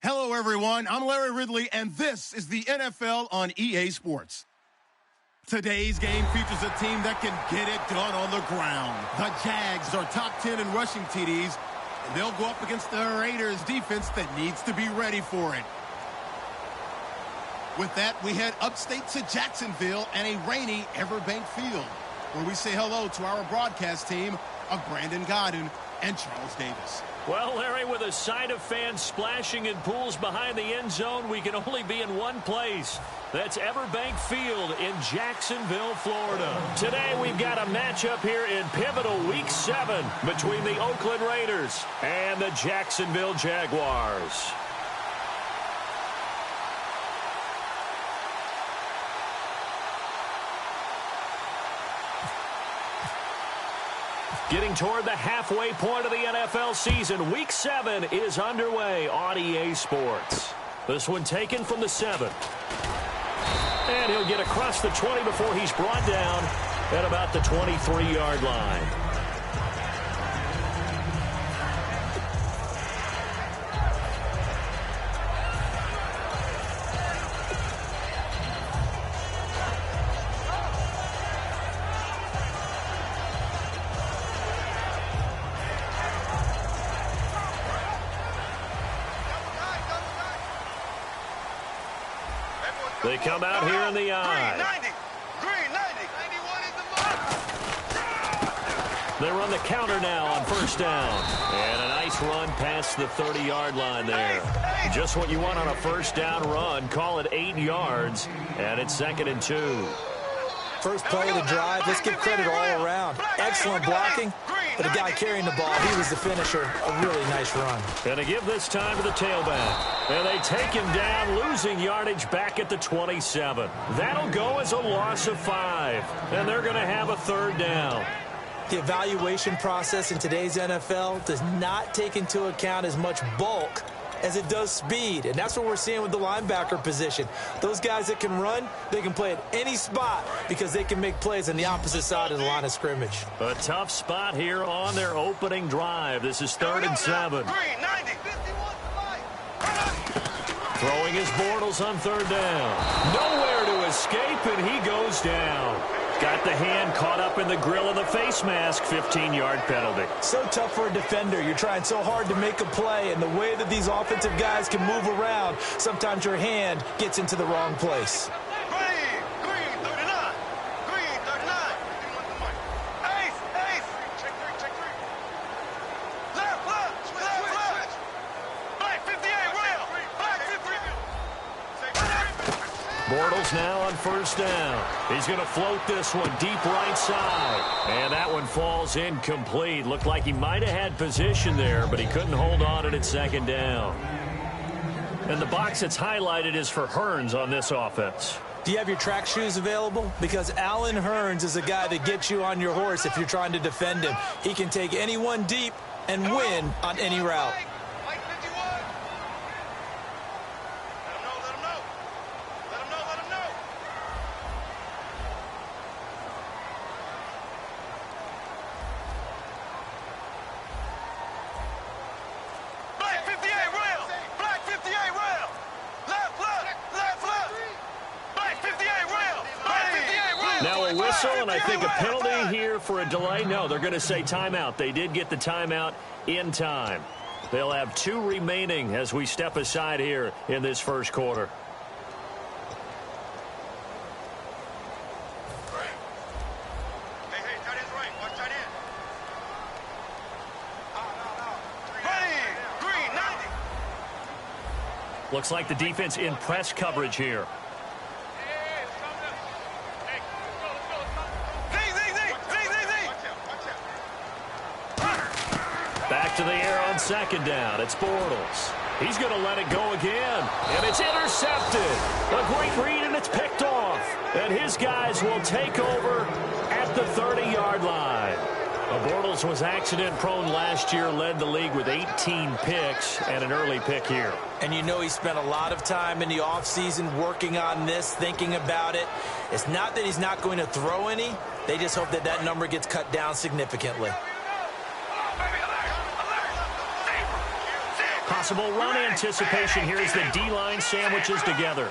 Hello, everyone. I'm Larry Ridley, and this is the NFL on EA Sports. Today's game features a team that can get it done on the ground. The Jags are top 10 in rushing TDs, and they'll go up against the Raiders defense that needs to be ready for it. With that, we head upstate to Jacksonville and a rainy Everbank Field, where we say hello to our broadcast team of Brandon Godden and Charles Davis. Well, Larry, with a sight of fans splashing in pools behind the end zone, we can only be in one place. That's Everbank Field in Jacksonville, Florida. Today, we've got a matchup here in pivotal Week 7 between the Oakland Raiders and the Jacksonville Jaguars. Getting toward the halfway point of the NFL season, Week 7 is underway on EA Sports. This one taken from the 7. And he'll get across the 20 before he's brought down at about the 23-yard line. They come out here in the eye. They run the counter now on first down. And a nice run past the 30-yard line there. Just what you want on a first down run. Call it 8 yards. And it's 2nd and 2. First play of the drive. Let's give credit all around. Excellent blocking. But the guy carrying the ball, he was the finisher. A really nice run. And to give this time to the tailback. And they take him down, losing yardage back at the 27. That'll go as a loss of 5. And they're going to have a 3rd down. The evaluation process in today's NFL does not take into account as much bulk as it does speed. And that's what we're seeing with the linebacker position. Those guys that can run, they can play at any spot because they can make plays on the opposite side of the line of scrimmage. A tough spot here on their opening drive. This is 3rd and 7. Throwing his Bortles on 3rd down. Nowhere to escape, and he goes down. Got the hand caught up in the grill of the face mask. 15-yard penalty. So tough for a defender. You're trying so hard to make a play, and the way that these offensive guys can move around, sometimes your hand gets into the wrong place. Bortles now on first down. He's going to float this one deep right side. And that one falls incomplete. Looked like he might have had position there, but he couldn't hold on it at 2nd down. And the box that's highlighted is for Hearns on this offense. Do you have your track shoes available? Because Allen Hearns is a guy that gets you on your horse if you're trying to defend him. He can take anyone deep and win on any route. Now a whistle, and I think a penalty here for a delay. No, they're going to say timeout. They did get the timeout in time. They'll have 2 remaining as we step aside here in this first quarter. Looks like the defense in press coverage here. Back to the air on 2nd down. It's Bortles. He's going to let it go again. And it's intercepted. A great read, and it's picked off. And his guys will take over at the 30-yard line. Bortles was accident-prone last year, led the league with 18 picks and an early pick here. And you know he spent a lot of time in the offseason working on this, thinking about it. It's not that he's not going to throw any. They just hope that that number gets cut down significantly. possible run anticipation here as the D-line sandwiches together.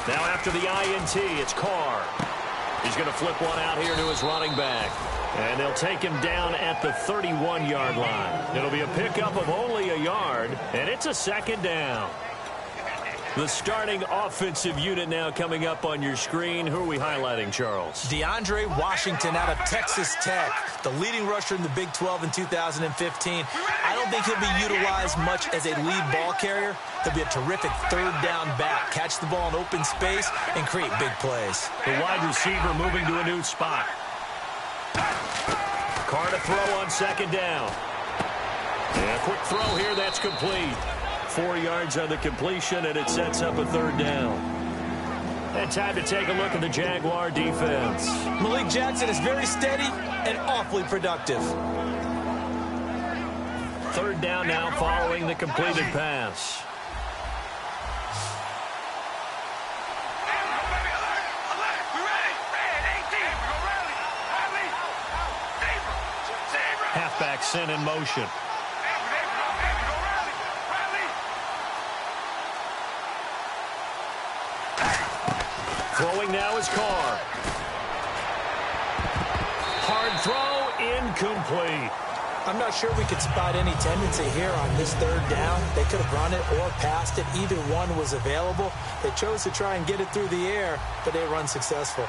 Now after the INT, it's Carr. He's going to flip one out here to his running back. And they'll take him down at the 31-yard line. It'll be a pickup of only a yard, and it's a second down. The starting offensive unit now coming up on your screen. Who are we highlighting, Charles? DeAndre Washington out of Texas Tech, the leading rusher in the Big 12 in 2015. I don't think he'll be utilized much as a lead ball carrier. He'll be a terrific third down back. Catch the ball in open space and create big plays. The wide receiver moving to a new spot. Carr to throw on second down. And a quick throw here, that's complete. 4 yards on the completion, and it sets up a third down. And time to take a look at the Jaguar defense. Malik Jackson is very steady and awfully productive. Third down now following the completed pass. Halfback sent in motion. Throwing now is Carr. Hard throw, incomplete. I'm not sure we could spot any tendency here on this third down. They could have run it or passed it. Either one was available. They chose to try and get it through the air, but they were unsuccessful.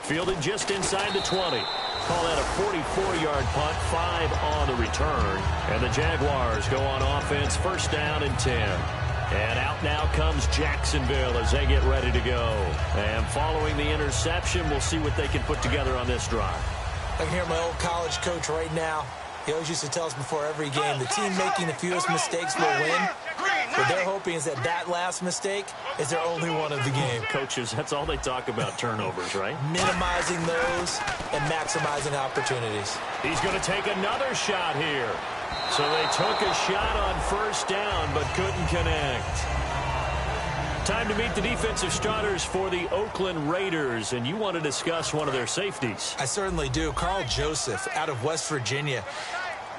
Fielded just inside the 20. Call that a 44-yard punt, 5 on the return. And the Jaguars go on offense, first down and 10. And out now comes Jacksonville as they get ready to go. And following the interception, we'll see what they can put together on this drive. I can hear my old college coach right now. He always used to tell us before every game, the team making the fewest mistakes will win. What they're hoping is that last mistake is their only one of the game. Coaches, that's all they talk about, turnovers, right? Minimizing those and maximizing opportunities. He's going to take another shot here. So they took a shot on first down but couldn't connect. Time to meet the defensive starters for the Oakland Raiders, and you want to discuss one of their safeties. I certainly do. Carl Joseph out of West Virginia.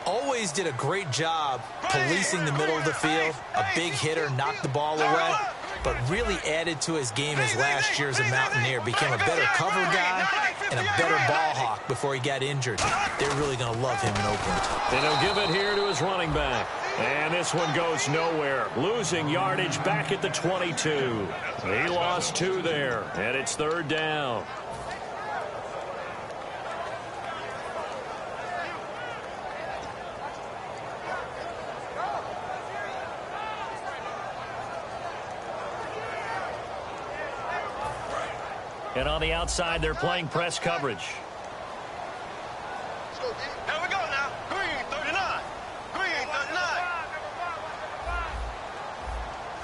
Always did a great job policing the middle of the field. A big hitter, knocked the ball away, but really added to his game as last year as a Mountaineer. Became a better cover guy and a better ball hawk before he got injured. They're really going to love him in Oakland. And he'll give it here to his running back. And this one goes nowhere. Losing yardage back at the 22. He lost 2 there, and it's third down. And on the outside, they're playing press coverage. Here we go now. Green, 39. Green, 39.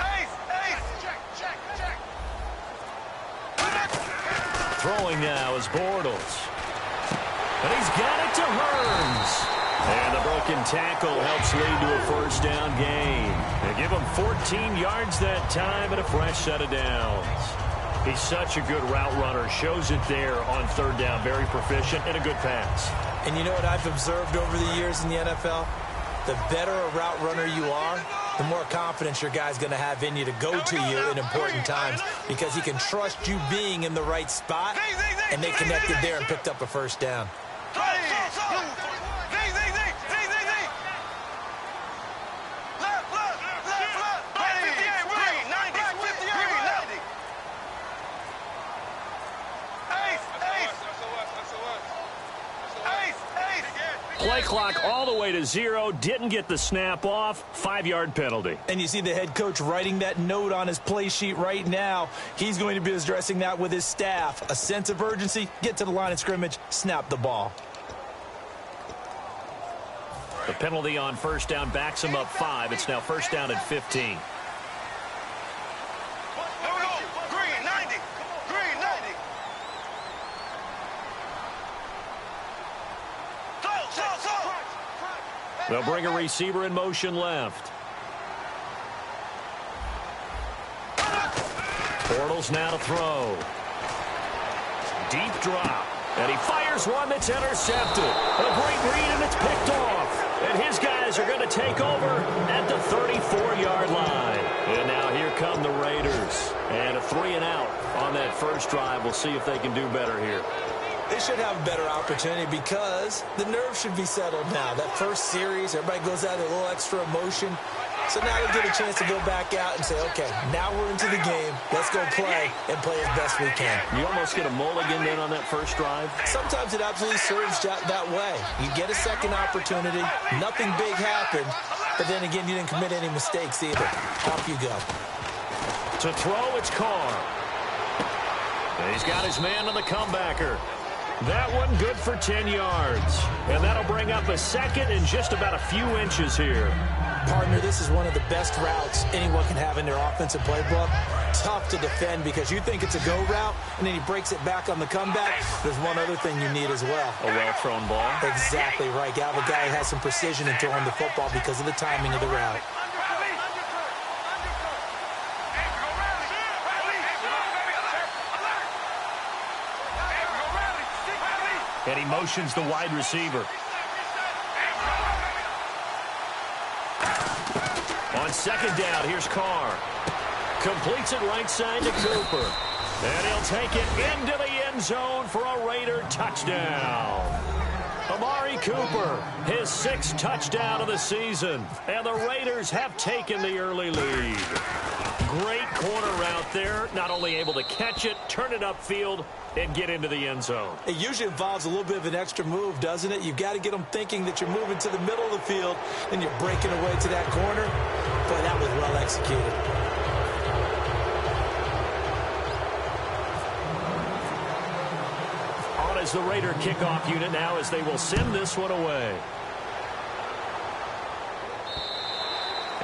Ace. Check. Throwing now is Bortles. And he's got it to Hearns. And the broken tackle helps lead to a first down gain. They give him 14 yards that time and a fresh set of downs. He's such a good route runner. Shows it there on third down. Very proficient and a good pass. And you know what I've observed over the years in the NFL? The better a route runner you are, the more confidence your guy's going to have in you to go to you in important times because he can trust you being in the right spot, and they connected there and picked up a first down. Play clock all the way to 0. Didn't get the snap off. 5-yard penalty. And you see the head coach writing that note on his play sheet right now. He's going to be addressing that with his staff. A sense of urgency, get to the line of scrimmage, snap the ball. The penalty on first down backs him up 5. It's now first down at 15. They'll bring a receiver in motion left. Bortles now to throw. Deep drop. And he fires one that's intercepted. A great read, and it's picked off. And his guys are going to take over at the 34-yard line. And now here come the Raiders. And a 3-and-out on that first drive. We'll see if they can do better here. They should have a better opportunity because the nerves should be settled now. That first series, everybody goes out with a little extra emotion. So now they get a chance to go back out and say, okay, now we're into the game. Let's go play and play as best we can. You almost get a mulligan then on that first drive? Sometimes it absolutely serves that way. You get a second opportunity. Nothing big happened. But then again, you didn't commit any mistakes either. Off you go. To throw, it's Carr. And he's got his man on the comebacker. That one good for 10 yards. And that'll bring up a second and just about a few inches here. Partner, this is one of the best routes anyone can have in their offensive playbook. Tough to defend because you think it's a go route, and then he breaks it back on the comeback. There's one other thing you need as well. A well-thrown ball. Exactly right. You have a guy who has some precision in throwing the football because of the timing of the route. And he motions the wide receiver. On second down, here's Carr. Completes it right side to Cooper. And he'll take it into the end zone for a Raider touchdown. Amari Cooper, his 6th touchdown of the season. And the Raiders have taken the early lead. Great corner route there. Not only able to catch it, turn it upfield, and get into the end zone. It usually involves a little bit of an extra move, doesn't it? You've got to get them thinking that you're moving to the middle of the field, and you're breaking away to that corner. Boy, that was well executed. On as the Raider kickoff unit now as they will send this one away.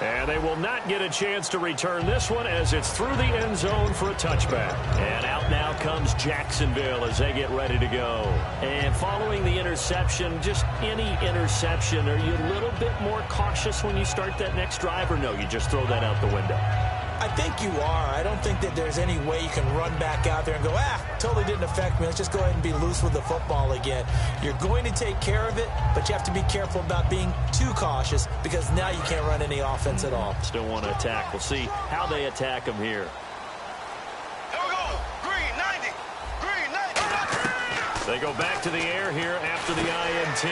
And they will not get a chance to return this one as it's through the end zone for a touchback. And out now comes Jacksonville as they get ready to go. And following the interception, just any interception, are you a little bit more cautious when you start that next drive, or no, you just throw that out the window? I think you are. I don't think that there's any way you can run back out there and go, totally didn't affect me. Let's just go ahead and be loose with the football again. You're going to take care of it, but you have to be careful about being too cautious because now you can't run any offense at all. Still want to attack. We'll see how they attack them here. Here we go. Green 90. Green 90. They go back to the air here after the INT.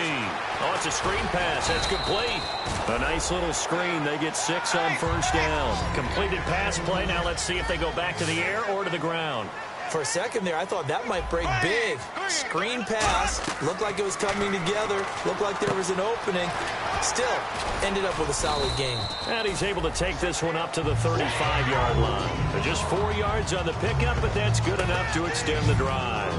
Oh, it's a screen pass. That's complete. A nice little screen. They get 6 on first down. Completed pass play. Now let's see if they go back to the air or to the ground. For a second there, I thought that might break big. Screen pass. Looked like it was coming together. Looked like there was an opening. Still, ended up with a solid game. And he's able to take this one up to the 35-yard line. Just 4 yards on the pickup, but that's good enough to extend the drive.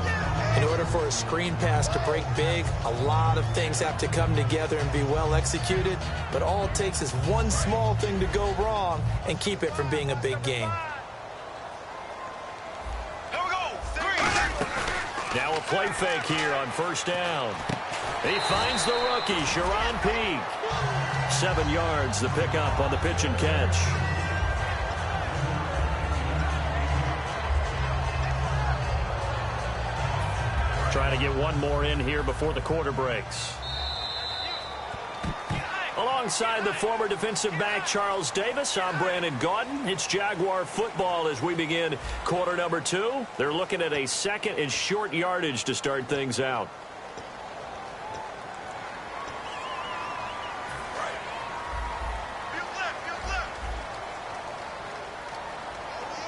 In order for a screen pass to break big, a lot of things have to come together and be well executed. But all it takes is one small thing to go wrong and keep it from being a big game. Here we go. Green. Now a play fake here on first down. He finds the rookie, Sharon Peak. 7 yards, the pickup on the pitch and catch. Trying to get one more in here before the quarter breaks. Alongside the former defensive back Charles Davis, I'm Brandon Gaudin. It's Jaguar football as we begin quarter number 2. They're looking at a 2nd and short yardage to start things out.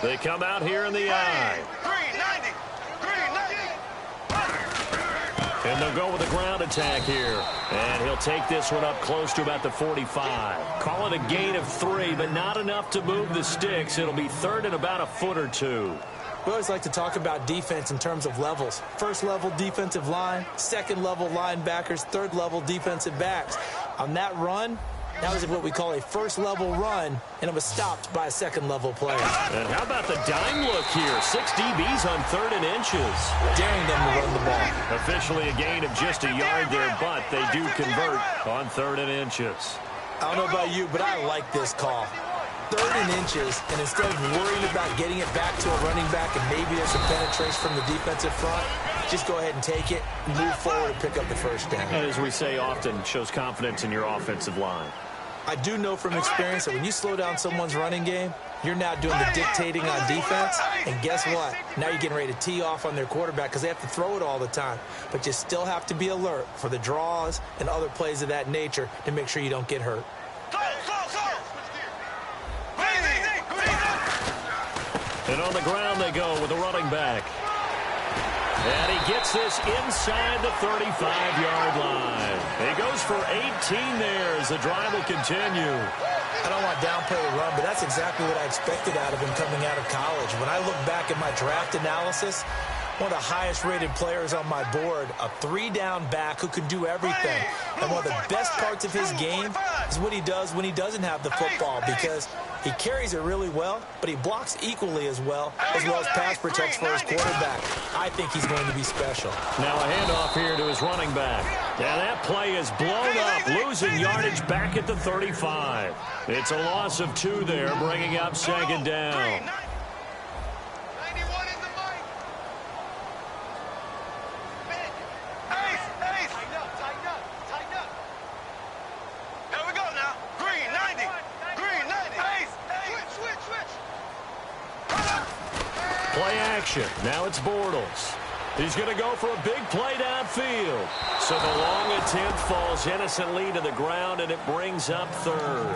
They come out here in the eye. Green 90. Green 90. And they'll go with a ground attack here. And he'll take this one up close to about the 45. Call it a gain of 3, but not enough to move the sticks. It'll be 3rd and about a foot or 2. We always like to talk about defense in terms of levels. 1st level defensive line, 2nd level linebackers, 3rd level defensive backs. On that run, That was what we call a first-level run, and it was stopped by a second-level player. And how about the dime look here? 6 DBs on 3rd and inches. Daring them to run the ball. Officially a gain of just a yard there, but they do convert on 3rd and inches. I don't know about you, but I like this call. 3rd and inches, and instead of worrying about getting it back to a running back and maybe there's some penetration from the defensive front, just go ahead and take it, move forward, and pick up the first down. And as we say often, shows confidence in your offensive line. I do know from experience that when you slow down someone's running game, you're now doing the dictating on defense, and guess what? Now you're getting ready to tee off on their quarterback because they have to throw it all the time. But you still have to be alert for the draws and other plays of that nature to make sure you don't get hurt. And on the ground they go with a running back. And he gets this inside the 35-yard line. He goes for 18 there as the drive will continue. I don't want to downplay the run, but that's exactly what I expected out of him coming out of college. When I look back at my draft analysis, one of the highest-rated players on my board, a 3-down back who can do everything. And one of the best parts of his game is what he does when he doesn't have the football, because he carries it really well, but he blocks equally as well as pass protects for his quarterback. I think he's going to be special. Now a handoff here to his running back. And that play is blown up, losing yardage back at the 35. It's a loss of 2 there, bringing up 2nd down. Play action. Now it's Bortles. He's going to go for a big play downfield. So the long attempt falls innocently to the ground, and it brings up 3rd.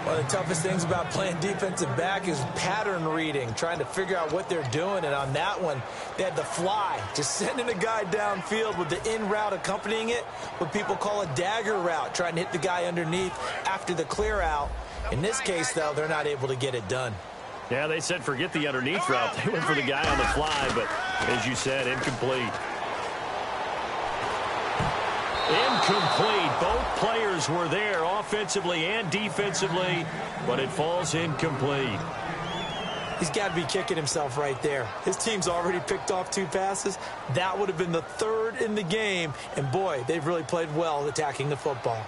One of the toughest things about playing defensive back is pattern reading, trying to figure out what they're doing. And on that one, they had the fly, just sending a guy downfield with the in route accompanying it, what people call a dagger route, trying to hit the guy underneath after the clear out. In this case, though, they're not able to get it done. Yeah, they said forget the underneath route. They went for the guy on the fly, but as you said, incomplete. Incomplete. Both players were there offensively and defensively, but it falls incomplete. He's got to be kicking himself right there. His team's already picked off 2 passes. That would have been the 3rd in the game, and boy, they've really played well attacking the football.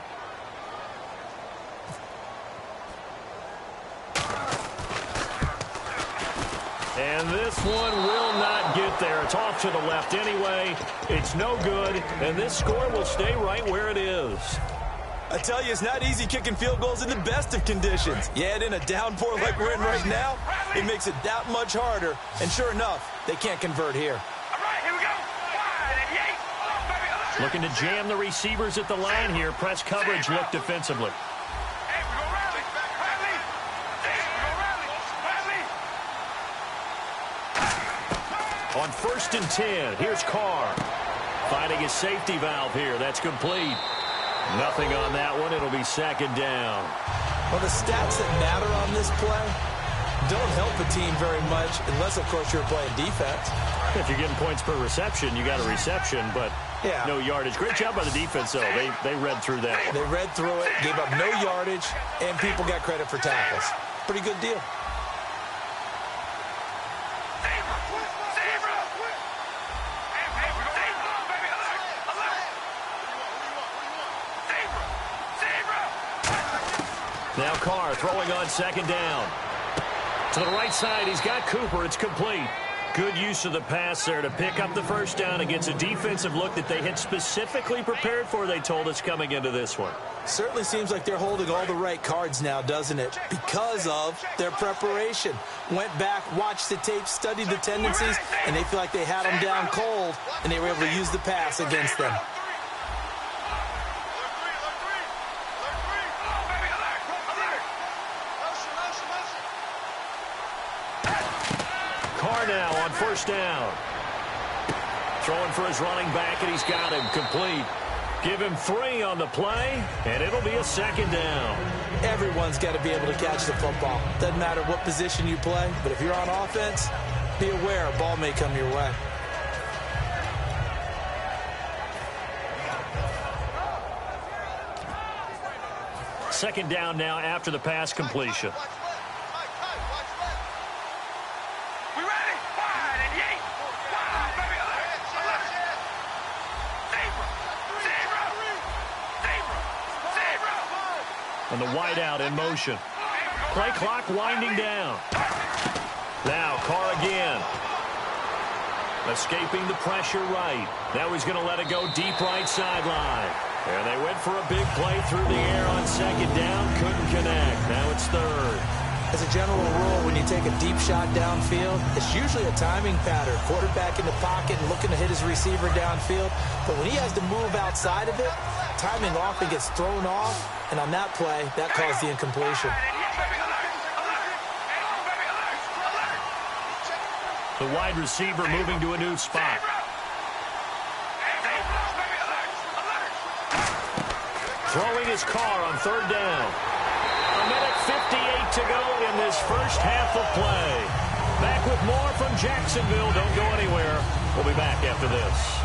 And this one will not get there. It's off to the left anyway. It's no good, and this score will stay right where it is. I tell you, it's not easy kicking field goals in the best of conditions. You add in a downpour like we're in right now, it makes it that much harder. And sure enough, they can't convert here. Looking to jam the receivers at the line here. Press coverage look defensively. On 1st and 10, here's Carr. Finding his safety valve here. That's complete. Nothing on that one. It'll be 2nd down. Well, the stats that matter on this play don't help a team very much unless, of course, you're playing defense. If you're getting points per reception, you got a reception, but no yardage. Great job by the defense, though. They read through that one. They read through it, gave up no yardage, and people got credit for tackles. Pretty good deal. Now Carr throwing on 2nd down. To the right side, he's got Cooper. It's complete. Good use of the pass there to pick up the 1st down against a defensive look that they had specifically prepared for, they told us, coming into this one. Certainly seems like they're holding all the right cards now, doesn't it? Because of their preparation. Went back, watched the tape, studied the tendencies, and they feel like they had them down cold, and they were able to use the pass against them. Carr now on 1st down. Throwing for his running back, and he's got him complete. Give him 3 on the play, and it'll be a 2nd down. Everyone's got to be able to catch the football. Doesn't matter what position you play, but if you're on offense, be aware a ball may come your way. Second down now after the pass completion. We ready? Wide and yay. Wide, baby. Alert. Zebra. And the wideout in motion. Play clock winding down. Now Carr again. Escaping the pressure right. Now he's going to let it go deep right sideline. And they went for a big play through the air on second down. Couldn't connect. Now it's third. As a general rule, when you take a deep shot downfield, it's usually a timing pattern. Quarterback in the pocket and looking to hit his receiver downfield. But when he has to move outside of it, timing often gets thrown off. And on that play, that caused the incompletion. The wide receiver moving to a new spot. Throwing his Carr on third down. A minute 58 to go in this first half of play. Back with more from Jacksonville. Don't go anywhere. We'll be back after this.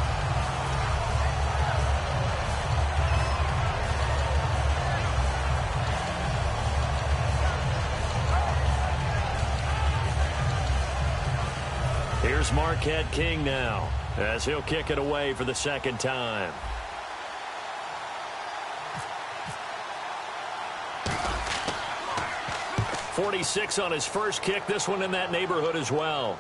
Here's Marquette King now, as he'll kick it away for the second time. .46 on his first kick. This one in that neighborhood as well.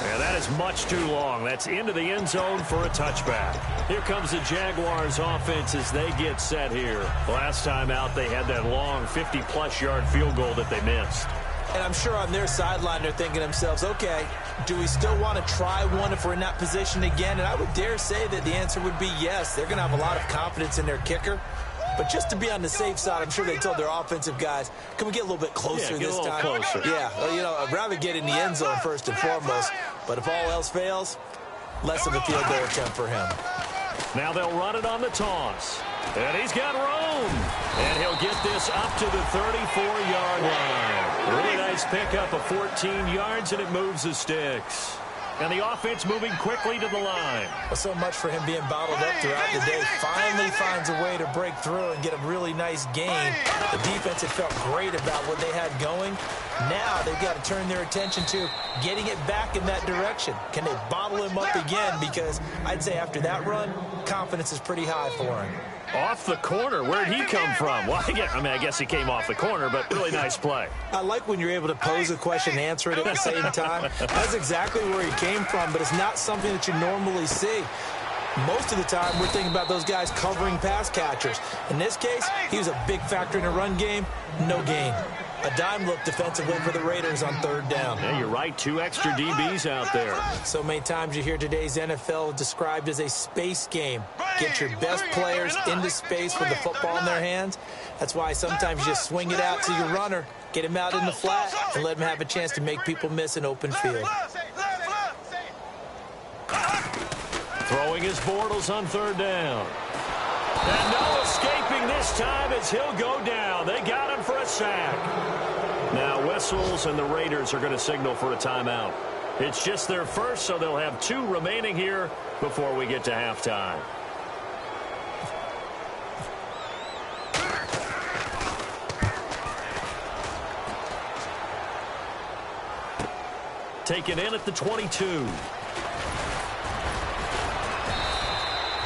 And that is much too long. That's into the end zone for a touchback. Here comes the Jaguars offense as they get set here. Last time out, they had that long 50-plus yard field goal that they missed. And I'm sure on their sideline they're thinking to themselves, okay, do we still want to try one if we're in that position again? And I would dare say that the answer would be yes. They're going to have a lot of confidence in their kicker. But just to be on the safe side, I'm sure they told their offensive guys, can we get a little bit closer this time? Closer. Yeah, well, you know, I'd rather get in the end zone first and foremost. But if all else fails, less of a field goal attempt for him. Now they'll run it on the toss. And he's got room. And he'll get this up to the 34-yard line. Really nice pickup of 14 yards, and it moves the sticks. And the offense moving quickly to the line. Well, so much for him being bottled up throughout the day. Finally finds a way to break through and get a really nice gain. The defense had felt great about what they had going. Now they've got to turn their attention to getting it back in that direction. Can they bottle him up again? Because I'd say after that run, confidence is pretty high for him. Off the corner. Where'd he come from? Well, I guess he came off the corner, but really nice play. I like when you're able to pose a question and answer it at the same time. That's exactly where he came from, but it's not something that you normally see. Most of the time, we're thinking about those guys covering pass catchers. In this case, he was a big factor in the run game. No gain. A dime look defensively for the Raiders on third down. Yeah, you're right. 2 extra DBs out there. So many times you hear today's NFL described as a space game. Get your best players into space with the football in their hands. That's why sometimes you just swing it out to your runner, get him out in the flat, and let him have a chance to make people miss an open field. Throwing his Bortles on third down. And no escaping this time as he'll go down. They got him for a sack. Now whistles, and the Raiders are going to signal for a timeout. It's just their first, so they'll have 2 remaining here before we get to halftime. Taken in at the 22.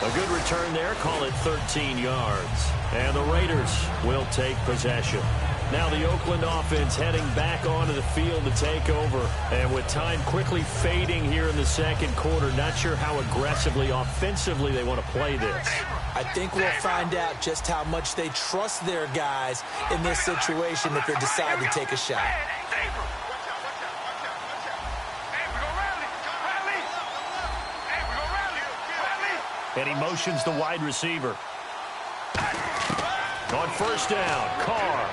A good return there, call it 13 yards. And the Raiders will take possession. Now the Oakland offense heading back onto the field to take over. And with time quickly fading here in the second quarter, not sure how aggressively, offensively they want to play this. I think we'll find out just how much they trust their guys in this situation if they decide to take a shot. And he motions the wide receiver. On first down, Carr.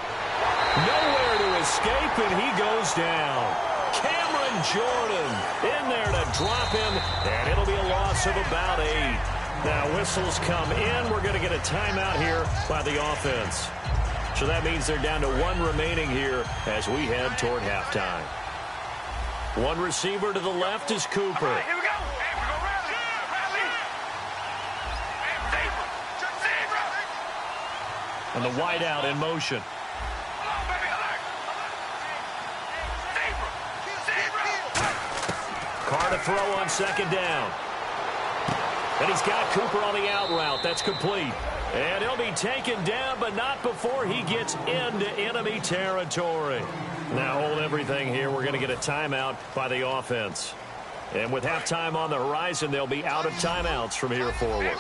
Nowhere to escape, and he goes down. Cameron Jordan in there to drop him, and it'll be a loss of about 8. Now whistles come in. We're going to get a timeout here by the offense. So that means they're down to 1 remaining here as we head toward halftime. 1 receiver to the left is Cooper. Here we go. And the wideout in motion. Carr to throw on second down. And he's got Cooper on the out route. That's complete. And he'll be taken down, but not before he gets into enemy territory. Now hold everything here. We're going to get a timeout by the offense. And with halftime on the horizon, they'll be out of timeouts from here forward.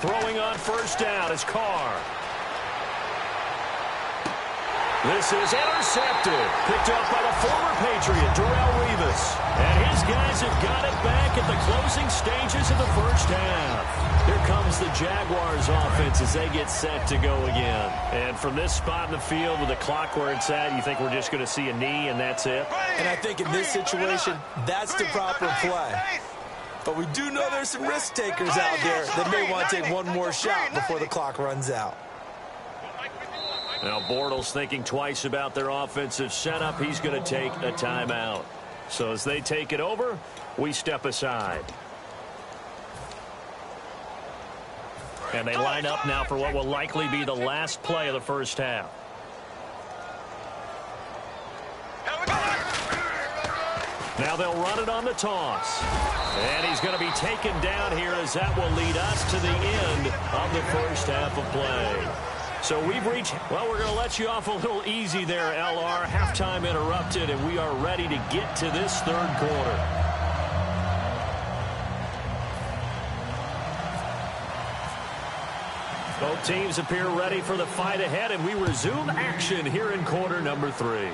Throwing on first down is Carr. This is intercepted. Picked up by the former Patriot, Darrelle Revis. And his guys have got it back at the closing stages of the first half. Here comes the Jaguars offense as they get set to go again. And from this spot in the field with the clock where it's at, you think we're just going to see a knee and that's it? And I think in this situation, that's the proper play. But we do know there's some risk takers out there that may want to take one more shot before the clock runs out. Now Bortles thinking twice about their offensive setup. He's going to take a timeout. So as they take it over, we step aside. And they line up now for what will likely be the last play of the first half. Now they'll run it on the toss. And he's going to be taken down here as that will lead us to the end of the first half of play. So we've reached, well, we're going to let you off a little easy there, LR. Halftime interrupted, and we are ready to get to this third quarter. Both teams appear ready for the fight ahead, and we resume action here in quarter number 3.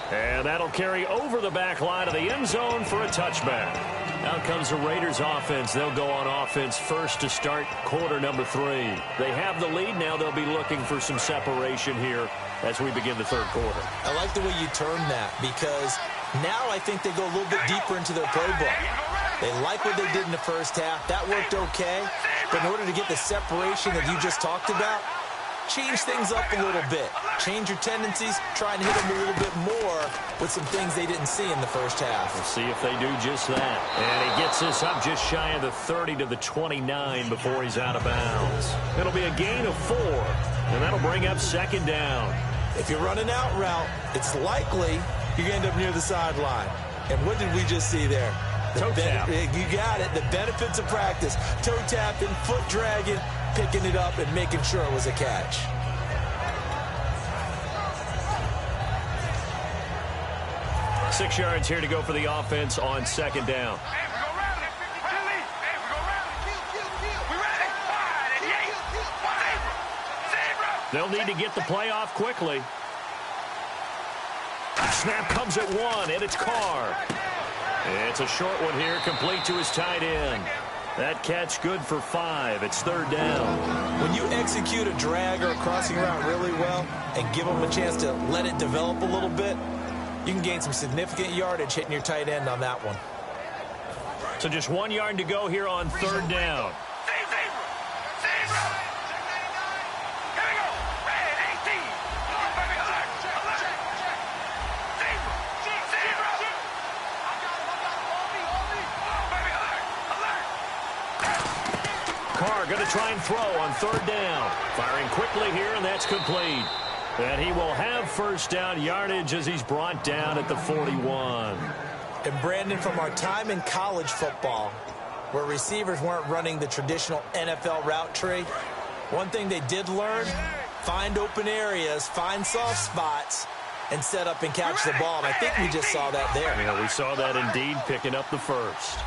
And that'll carry over the back line of the end zone for a touchback. Out comes the Raiders offense. They'll go on offense first to start quarter number 3. They have the lead. Now they'll be looking for some separation here as we begin the third quarter. I like the way you term that because now I think they go a little bit deeper into their playbook. They like what they did in the first half. That worked okay. But in order to get the separation that you just talked about, change things up a little bit. Change your tendencies. Try and hit them a little bit more with some things they didn't see in the first half. We'll see if they do just that. And he gets this up just shy of the 30 to the 29 before he's out of bounds. It'll be a gain of 4, and that'll bring up second down. If you're running out route, it's likely you end up near the sideline. And what did we just see there? Toe tap. You got it. The benefits of practice. Toe tapping, foot dragging, picking it up, and making sure it was a catch. Six yards here to go for the offense on second down. They'll need to get the play off quickly. Snap comes at 1, and it's Carr. It's a short one here, complete to his tight end. That catch good for 5. It's third down. When you execute a drag or a crossing route really well and give them a chance to let it develop a little bit, you can gain some significant yardage hitting your tight end on that one. So just 1 yard to go here on third down. Carr going to try and throw on third down. Firing quickly here, and that's complete. And he will have first down yardage as he's brought down at the 41. And Brandon, from our time in college football, where receivers weren't running the traditional NFL route tree, one thing they did learn, find open areas, find soft spots, and set up and catch the ball. And I think we just saw that there. Yeah, we saw that indeed, picking up the first.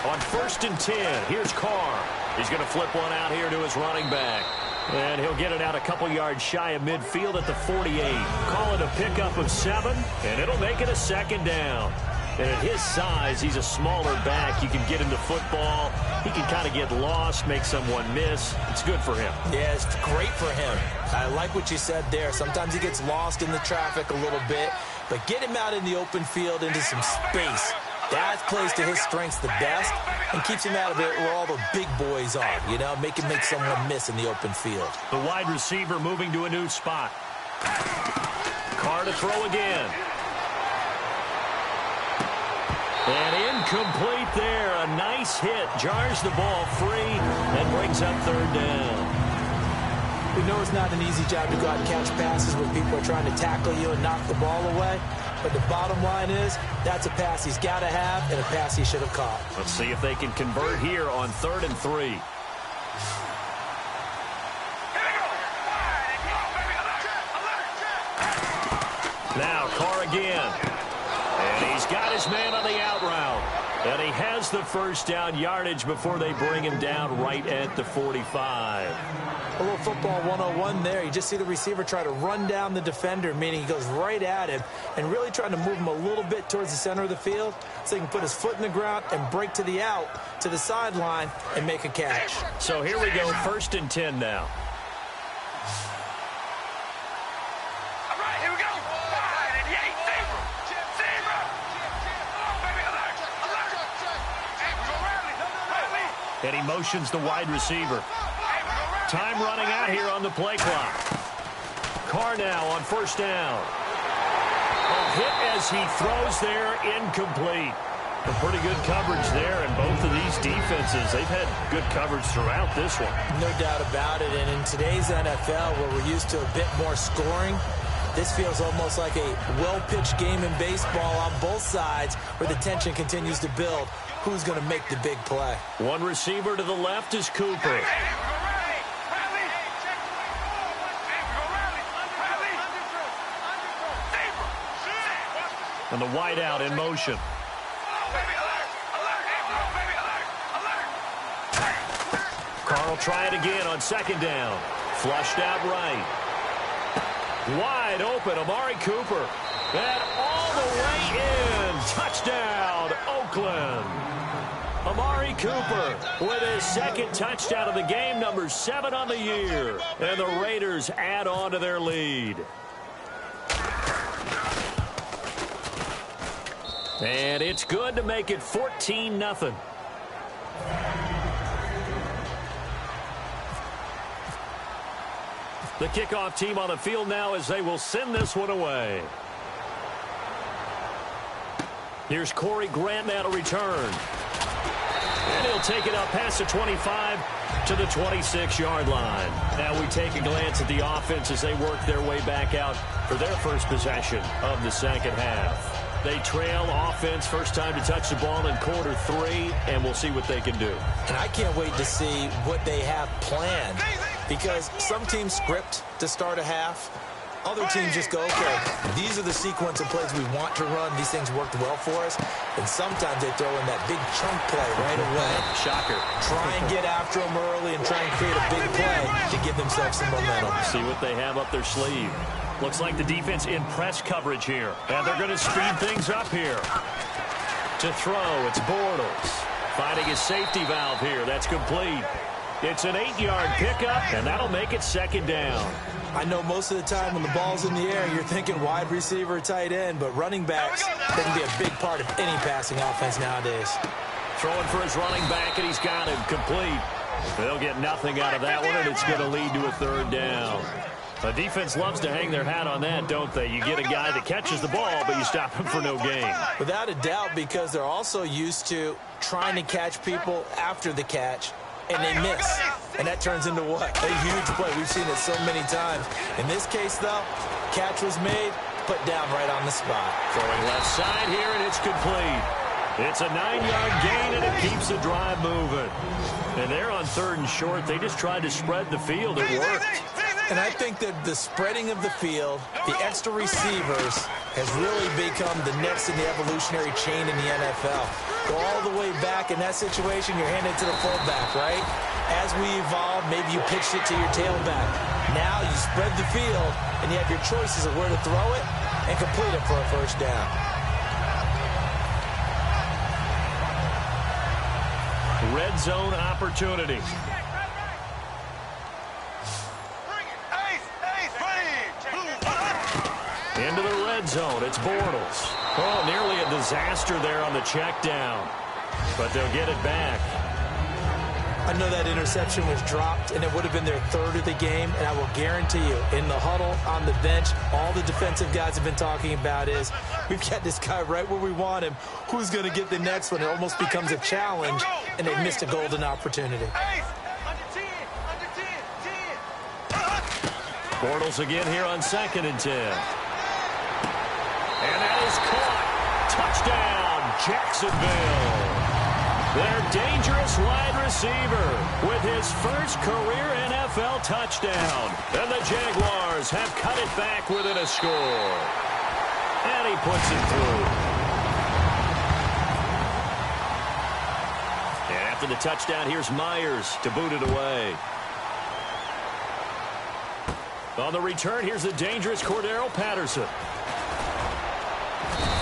On 1st and 10, here's Carr. He's going to flip one out here to his running back. And he'll get it out a couple yards shy of midfield at the 48. Call it a pickup of 7, and it'll make it a second down. And at his size, he's a smaller back. You can get him to football. He can kind of get lost, make someone miss. It's good for him. Yeah, it's great for him. I like what you said there. Sometimes he gets lost in the traffic a little bit, but get him out in the open field into some space. That plays to his strengths the best and keeps him out of it where all the big boys are, you know, make someone miss in the open field. The wide receiver moving to a new spot. Carr to throw again. And incomplete there. A nice hit. Jars the ball free and brings up third down. We know it's not an easy job to go out and catch passes when people are trying to tackle you and knock the ball away. But the bottom line is, that's a pass he's got to have and a pass he should have caught. Let's see if they can convert here on 3rd and 3. Now Carr again. And he's got his man on the out route. And he has the first down yardage before they bring him down right at the 45. A little football 101 there. You just see the receiver try to run down the defender, meaning he goes right at him and really trying to move him a little bit towards the center of the field so he can put his foot in the ground and break to the out, to the sideline, and make a catch. So here we go, 1st and 10 now. All right, here we go. 5 and 8. Zebra. Zebra. Oh, baby, alert. Alert. Hey, we go rally. Rally. And he motions the wide receiver. Time running out here on the play clock. Carr now on 1st down. A hit as he throws there, incomplete. A pretty good coverage there, and both of these defenses, they've had good coverage throughout this one. No doubt about it, and in today's NFL, where we're used to a bit more scoring, this feels almost like a well-pitched game in baseball on both sides where the tension continues to build. Who's going to make the big play? One receiver to the left is Cooper. And the wide out in motion. Carr will try it again on 2nd down. Flushed out right. Wide open, Amari Cooper. And all the way in. Touchdown, Oakland. Amari Cooper with his 2nd touchdown of the game, number 7 on the year. And the Raiders add on to their lead. And it's good to make it 14-0. The kickoff team on the field now as they will send this one away. Here's Corey Grant now to return. And he'll take it up past the 25 to the 26-yard line. Now we take a glance at the offense as they work their way back out for their first possession of the second half. They trail offense, first time to touch the ball in quarter 3, and we'll see what they can do. And I can't wait to see what they have planned, because some teams script to start a half. Other teams just go, okay, these are the sequence of plays we want to run. These things worked well for us. And sometimes they throw in that big chunk play right away. Shocker. Try and get after them early and try and create a big play to give themselves some momentum. See what they have up their sleeve. Looks like the defense in press coverage here. And they're going to speed things up here. To throw, it's Bortles. Finding his safety valve here. That's complete. It's an 8-yard pickup, and that'll make it 2nd down. I know most of the time when the ball's in the air, you're thinking wide receiver, tight end, but running backs, they can be a big part of any passing offense nowadays. Throwing for his running back, and he's got him complete. They'll get nothing out of that one, and it's going to lead to a 3rd down. The defense loves to hang their hat on that, don't they? You get a guy that catches the ball, but you stop him for no gain. Without a doubt, because they're also used to trying to catch people after the catch, and they miss. And that turns into what? A huge play. We've seen it so many times. In this case, though, catch was made, put down right on the spot. Throwing left side here, and it's complete. It's a 9-yard gain, and it keeps the drive moving. And they're on 3rd and short. They just tried to spread the field. It worked. And I think that the spreading of the field, the extra receivers, has really become the next in the evolutionary chain in the NFL. Go all the way back in that situation, you're handed to the fullback, right? As we evolve, maybe you pitched it to your tailback. Now you spread the field, and you have your choices of where to throw it and complete it for a 1st down. Red zone opportunity. Into the red zone, it's Bortles. Oh, nearly a disaster there on the check down. But they'll get it back. I know that interception was dropped, and it would have been their third of the game, and I will guarantee you, in the huddle, on the bench, all the defensive guys have been talking about is, we've got this guy right where we want him. Who's going to get the next one? It almost becomes a challenge, and they missed a golden opportunity. Bortles again here on 2nd and 10. And that is caught. Touchdown, Jacksonville. Their dangerous wide receiver with his first career NFL touchdown. And the Jaguars have cut it back within a score. And he puts it through. And after the touchdown, here's Myers to boot it away. On the return, here's the dangerous Cordero Patterson.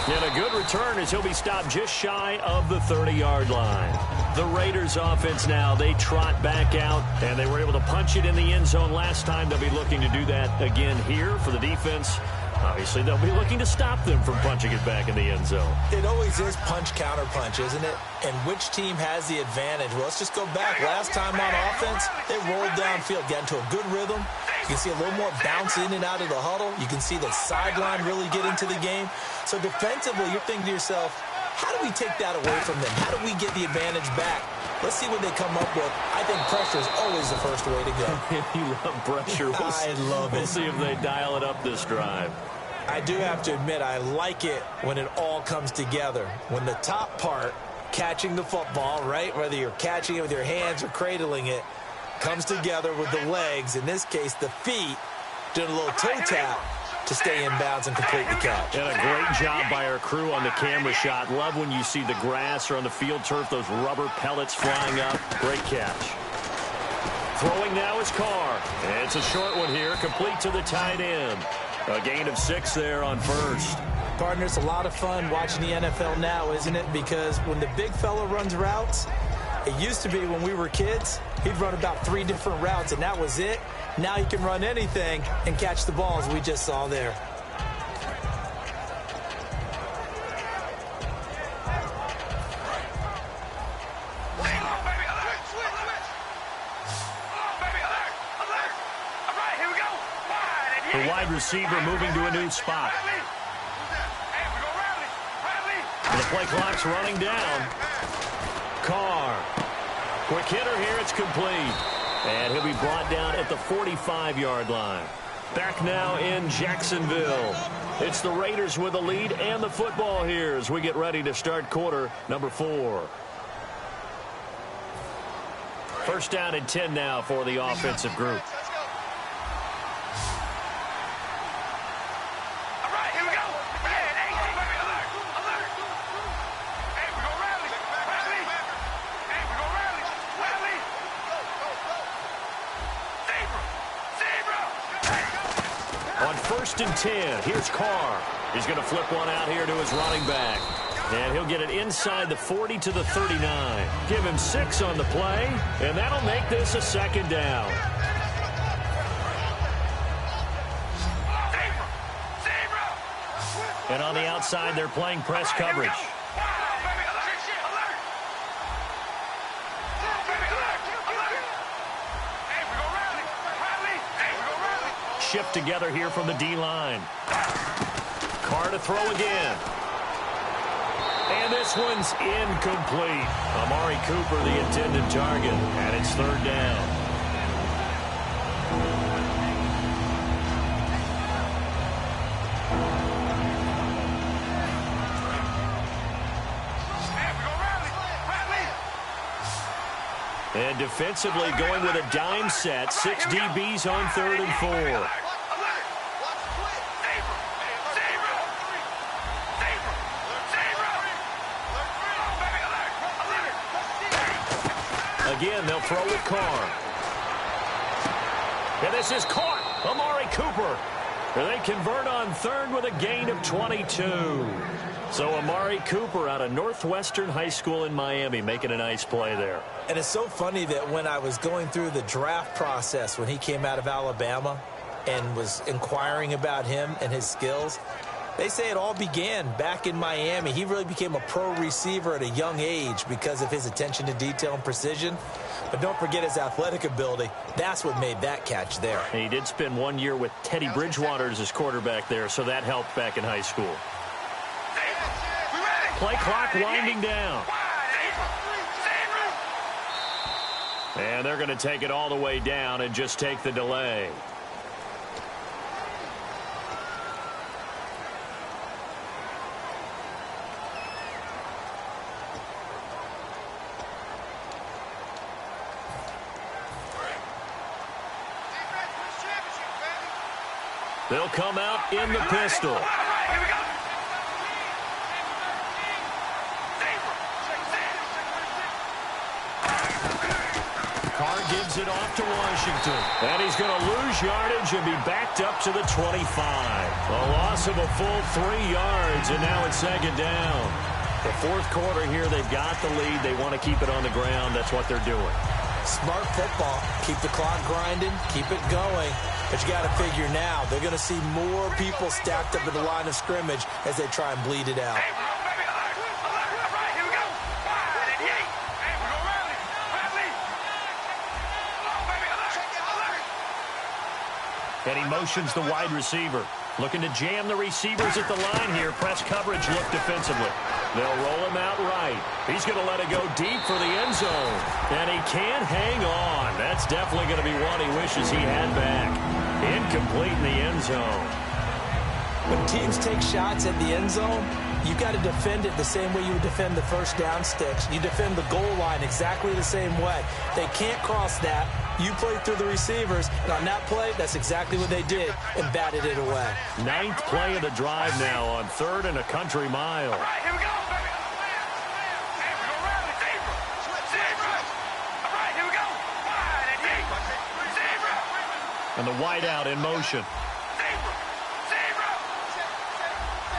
And a good return as he'll be stopped just shy of the 30-yard line. The Raiders offense now, they trot back out, and they were able to punch it in the end zone last time. They'll be looking to do that again here for the defense. Obviously, they'll be looking to stop them from punching it back in the end zone. It always is punch-counter-punch, isn't it? And which team has the advantage? Well, let's just go back. Last time on offense, they rolled downfield, got into a good rhythm. You can see a little more bounce in and out of the huddle. You can see the sideline really get into the game. So defensively, you're thinking to yourself, how do we take that away from them? How do we get the advantage back? Let's see what they come up with. I think pressure is always the first way to go. You love pressure. I love it. We'll see if they dial it up this drive. I do have to admit, I like it when it all comes together. When the top part, catching the football, right, whether you're catching it with your hands or cradling it, comes together with the legs, in this case the feet, doing a little toe tap to stay in bounds and complete the catch. And a great job by our crew on the camera shot. Love when you see the grass or on the field turf, those rubber pellets flying up. Great catch. Throwing now is Carr. And it's a short one here, complete to the tight end. A gain of 6 there on first. Partner, it's a lot of fun watching the NFL now, isn't it? Because when the big fella runs routes, it used to be when we were kids, he'd run about 3 different routes, and that was it. Now he can run anything and catch the balls we just saw there. The wide receiver moving to a new spot. The play clock's running down. Carr. Quick hitter here, it's complete. And he'll be brought down at the 45-yard line. Back now in Jacksonville. It's the Raiders with the lead and the football here as we get ready to start quarter number 4. First down and 10 now for the offensive group. On 1st and 10, here's Carr. He's going to flip one out here to his running back. And he'll get it inside the 40 to the 39. Give him 6 on the play, and that'll make this a second down. And on the outside, they're playing press coverage. Shift together here from the D-line. Carr to throw again. And this one's incomplete. Amari Cooper, the intended target, and it's 3rd down. And defensively going with a dime set. 6 DBs on 3rd and 4. Again, they'll throw with Carr. And this is caught. Amari Cooper. And they convert on 3rd with a gain of 22. So Amari Cooper out of Northwestern High School in Miami making a nice play there. And it's so funny that when I was going through the draft process when he came out of Alabama and was inquiring about him and his skills, They say it all began back in Miami. He really became a pro receiver at a young age because of his attention to detail and precision. But don't forget his athletic ability. That's what made that catch there. He did spend 1 year with Teddy Bridgewater as his quarterback there, so that helped back in high school. Play clock winding down. And they're going to take it all the way down and just take the delay. They'll come out in the pistol. Carr gives it off to Washington. And he's going to lose yardage and be backed up to the 25. A loss of a full 3 yards, and now it's second down. The fourth quarter here, they've got the lead. They want to keep it on the ground. That's what they're doing. Smart football. Keep the clock grinding. Keep it going. But you got to figure now, they're going to see more people stacked up at the line of scrimmage as they try and bleed it out. And he motions the wide receiver. Looking to jam the receivers at the line here. Press coverage look defensively. They'll roll him out right. He's going to let it go deep for the end zone. And he can't hang on. That's definitely going to be one he wishes he had back. Incomplete in the end zone. When teams take shots at the end zone, you got to defend it the same way you would defend the first down sticks. You defend the goal line exactly the same way. They can't cross that. You play through the receivers, and on that play, that's exactly what they did and batted it away. 9th play of the drive now on 3rd and a country mile. Here we go. And the wideout in motion.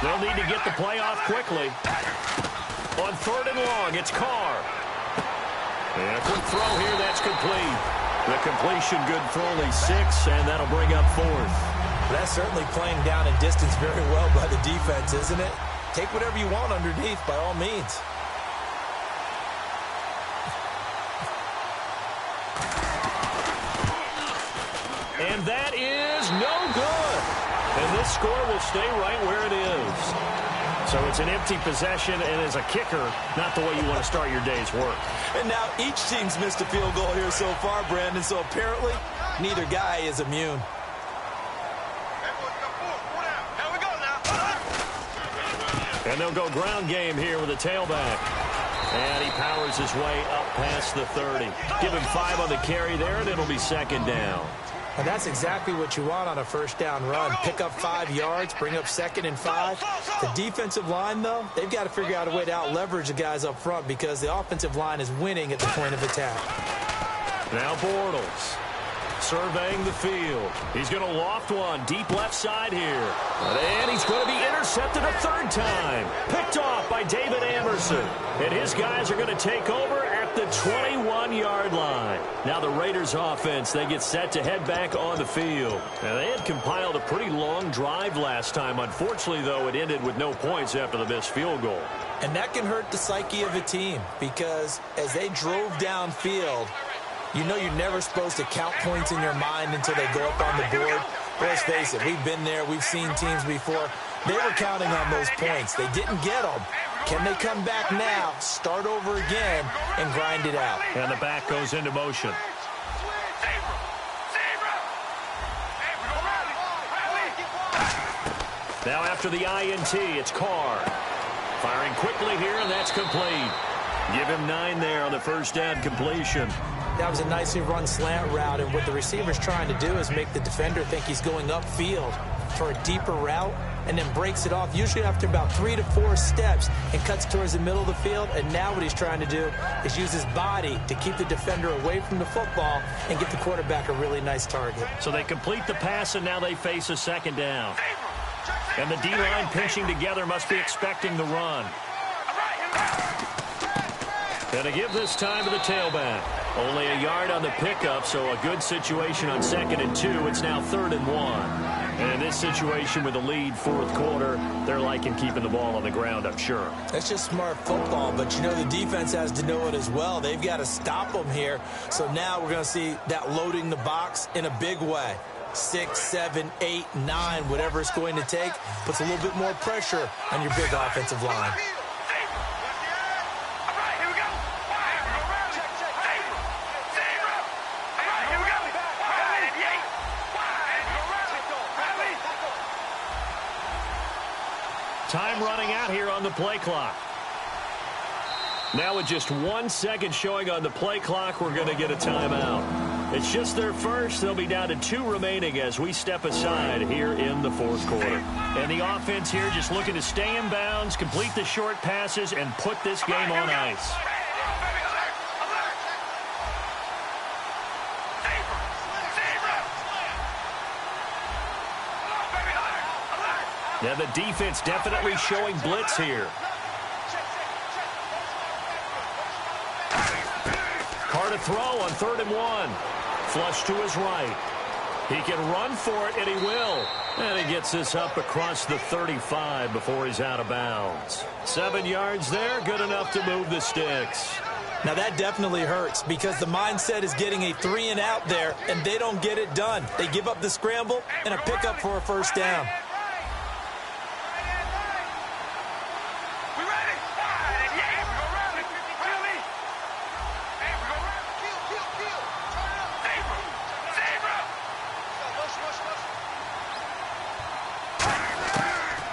They'll need to get the play off quickly. On 3rd and long, it's Carr. And a quick throw here, that's complete. The completion good for only 6, and that'll bring up 4th. That's certainly playing down in distance very well by the defense, isn't it? Take whatever you want underneath, by all means. And that is no good. And this score will stay right where it is. So it's an empty possession, and as a kicker, not the way you want to start your day's work. And now each team's missed a field goal here so far, Brandon, so apparently neither guy is immune. And they'll go ground game here with a tailback. And he powers his way up past the 30. Give him 5 on the carry there, and it'll be second down. And that's exactly what you want on a first down run. Pick up 5 yards, bring up 2nd and 5. The defensive line, though, they've got to figure out a way to out-leverage the guys up front because the offensive line is winning at the point of attack. Now Bortles surveying the field. He's going to loft one deep left side here. And he's going to be intercepted a 3rd time. Picked off by David Anderson. And his guys are going to take over at the 21-yard line. Now the Raiders offense, they get set to head back on the field. And they had compiled a pretty long drive last time. Unfortunately, though, it ended with no points after the missed field goal. And that can hurt the psyche of a team because as they drove downfield, you know you're never supposed to count points in your mind until they go up on the board. But let's face it, we've been there. We've seen teams before. They were counting on those points. They didn't get them. Can they come back now, start over again, and grind it out? And the back goes into motion. Now after the INT, it's Carr. Firing quickly here, and that's complete. Give him 9 there on the first down completion. That was a nicely run slant route, and what the receiver's trying to do is make the defender think he's going upfield for a deeper route, and then breaks it off, usually after about 3 to 4 steps, and cuts towards the middle of the field. And now what he's trying to do is use his body to keep the defender away from the football and get the quarterback a really nice target. So they complete the pass, and now they face a 2nd down. And the D-line pinching together must be expecting the run. And to give this time to the tailback. Only a yard on the pickup, so a good situation on 2nd and 2. It's now 3rd and 1. And in this situation with the lead fourth quarter, they're liking keeping the ball on the ground, I'm sure. That's just smart football, but you know the defense has to know it as well. They've got to stop them here. So now we're going to see that loading the box in a big way. 6, 7, 8, 9, whatever it's going to take, puts a little bit more pressure on your big offensive line. Time running out here on the play clock. Now with just 1 second showing on the play clock, we're going to get a timeout. It's just their first. They'll be down to 2 remaining as we step aside here in the fourth quarter. And the offense here just looking to stay in bounds, complete the short passes, and put this game on ice. Now the defense definitely showing blitz here. Carr to throw on 3rd and 1. Flush to his right. He can run for it, and he will. And he gets this up across the 35 before he's out of bounds. 7 yards there, good enough to move the sticks. Now that definitely hurts because the mindset is getting a 3 and out there, and they don't get it done. They give up the scramble and a pickup for a first down.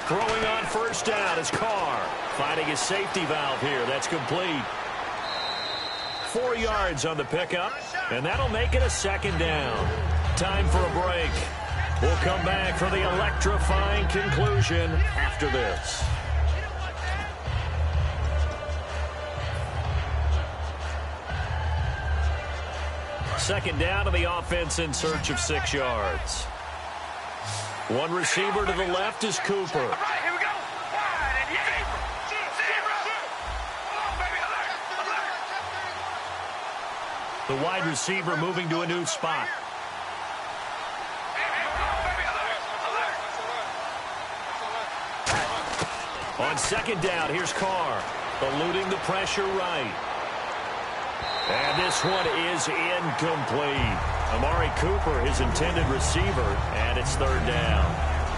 Throwing on first down is Carr. Finding his safety valve here. That's complete. 4 yards on the pickup, and that'll make it a 2nd down. Time for a break. We'll come back for the electrifying conclusion after this. Second down to the offense in search of 6 yards. One receiver to the left is Cooper. The wide receiver moving to a new spot. On 2nd down, here's Carr. Eluding the pressure right. And this one is incomplete. Amari Cooper, his intended receiver, and it's 3rd down.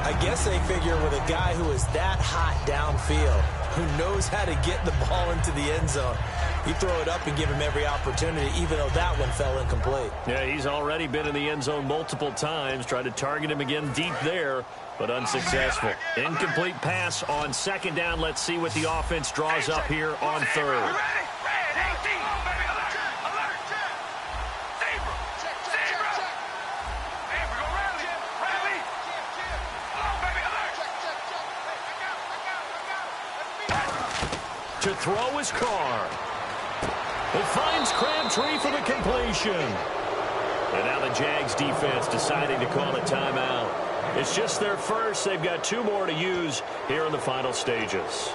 I guess they figure with a guy who is that hot downfield, who knows how to get the ball into the end zone, you throw it up and give him every opportunity, even though that one fell incomplete. Yeah, he's already been in the end zone multiple times, tried to target him again deep there, but unsuccessful. Incomplete pass on 2nd down. Let's see what the offense draws up here on 3rd. To throw is Carr. It finds Crabtree for the completion. And now the Jags defense deciding to call a timeout. It's just their first. They've got 2 more to use here in the final stages.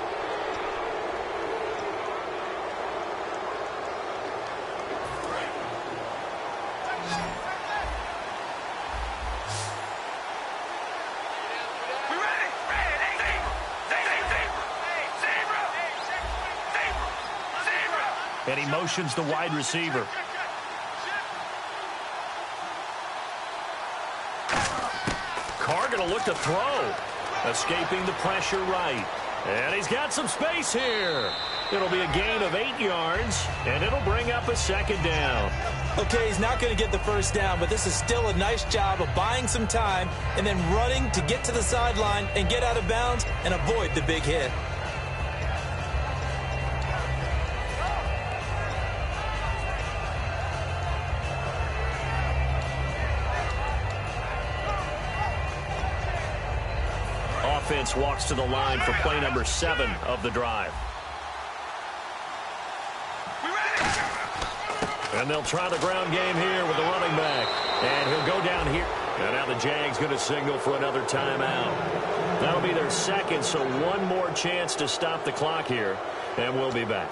And he motions the wide receiver. Carr going to look to throw. Escaping the pressure right. And he's got some space here. It'll be a gain of 8 yards, and it'll bring up a 2nd down. Okay, he's not going to get the first down, but this is still a nice job of buying some time and then running to get to the sideline and get out of bounds and avoid the big hit. Offense walks to the line for play number 7 of the drive. And they'll try the ground game here with the running back. And he'll go down here. And now the Jags going to signal for another timeout. That'll be their 2nd, so 1 more chance to stop the clock here. And we'll be back.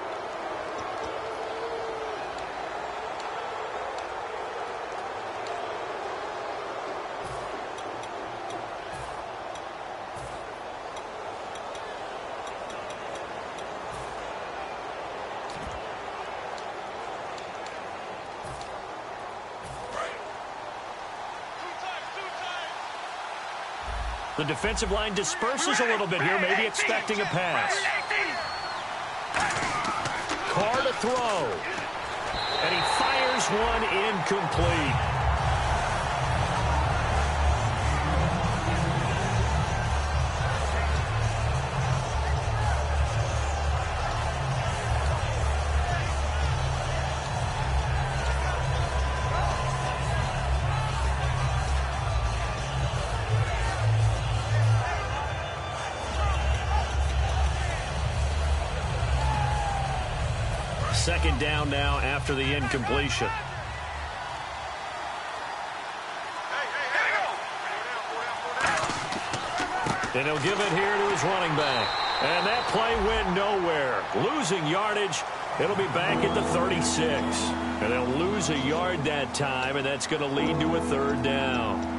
The defensive line disperses a little bit here, maybe expecting a pass. Carr to throw. And he fires one incomplete. Second down now after the incompletion. And he'll give it here to his running back. And that play went nowhere. Losing yardage. It'll be back at the 36. And they'll lose a yard that time, and that's going to lead to a third down.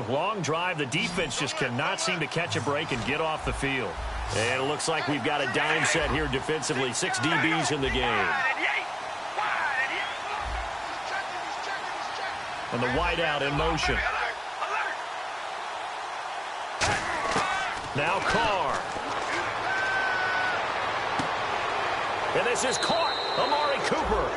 Long drive. The defense just cannot seem to catch a break and get off the field. And it looks like we've got a dime set here defensively. 6 DBs in the game. And the wideout in motion. Now Carr. And this is caught. Amari Cooper.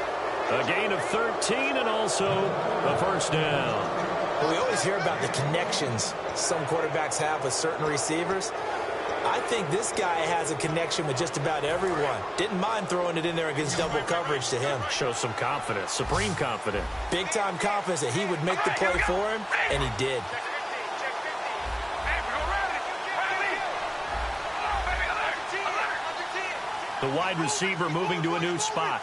A gain of 13 and also a first down. Well, we always hear about the connections some quarterbacks have with certain receivers. I think this guy has a connection with just about everyone. Didn't mind throwing it in there against double coverage to him. Shows some confidence, supreme confidence. Big-time confidence that he would make the play for him, and he did. The wide receiver moving to a new spot.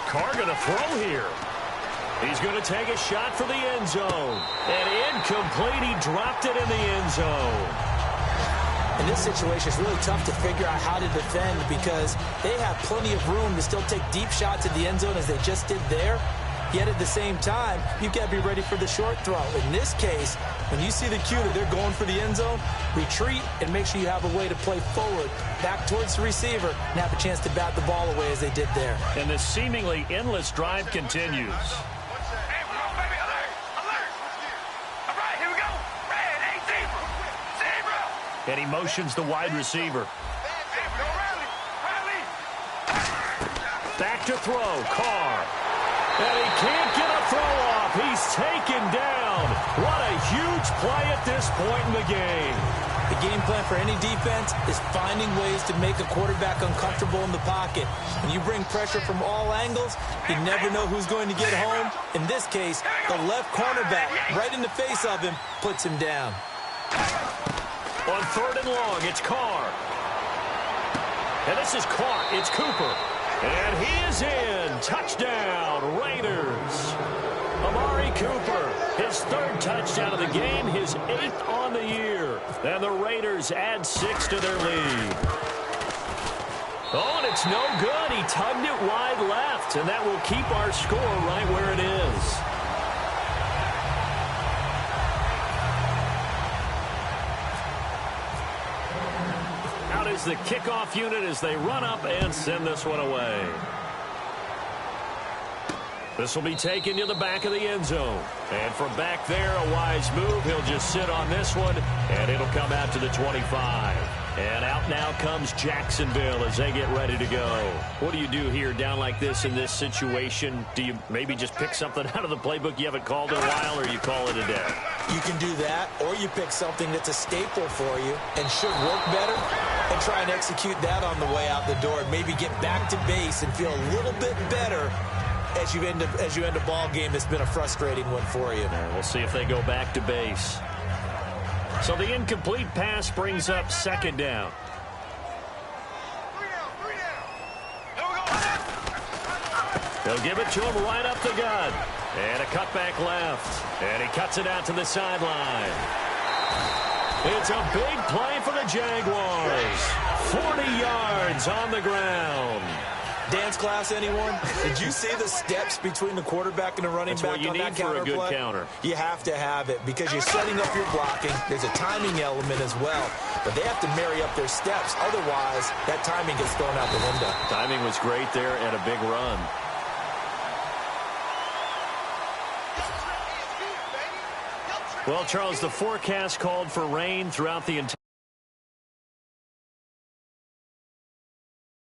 Carr going to throw here. He's going to take a shot for the end zone. And incomplete. He dropped it in the end zone. In this situation, it's really tough to figure out how to defend because they have plenty of room to still take deep shots at the end zone as they just did there. Yet at the same time, you've got to be ready for the short throw. In this case, when you see the cue that they're going for the end zone, retreat and make sure you have a way to play forward, back towards the receiver, and have a chance to bat the ball away as they did there. And the seemingly endless drive continues. And he motions the wide receiver. Back to throw, Carr. And he can't get a throw off. He's taken down. What a huge play at this point in the game. The game plan for any defense is finding ways to make a quarterback uncomfortable in the pocket. When you bring pressure from all angles, you never know who's going to get home. In this case, the left cornerback, right in the face of him, puts him down. On third and long, it's Carr. And this is caught. It's Cooper. And he is in. Touchdown, Raiders. Amari Cooper, his third touchdown of the game, his 8th on the year. And the Raiders add 6 to their lead. Oh, and it's no good. He tugged it wide left, and that will keep our score right where it is. Out is the kickoff unit as they run up and send this one away. This will be taken to the back of the end zone. And from back there, a wise move. He'll just sit on this one, and it'll come out to the 25. And out now comes Jacksonville as they get ready to go. What do you do here down like this in this situation? Do you maybe just pick something out of the playbook you haven't called in a while, or you call it a day? You can do that, or you pick something that's a staple for you and should work better and try and execute that on the way out the door and maybe get back to base and feel a little bit better as you end a ball game that's been a frustrating one for you. We'll see if they go back to base. So the incomplete pass brings up second down. They'll give it to him right up the gut. And a cutback left. And he cuts it out to the sideline. It's a big play for the Jaguars. 40 yards on the ground. Dance class, anyone? Did you see the steps between the quarterback and the running back on that counter for a good play? counter. You have to have it because you're setting up your blocking. There's a timing element as well. But they have to marry up their steps. Otherwise, that timing gets thrown out the window. Timing was great there and a big run. Well, Charles, the forecast called for rain throughout the entire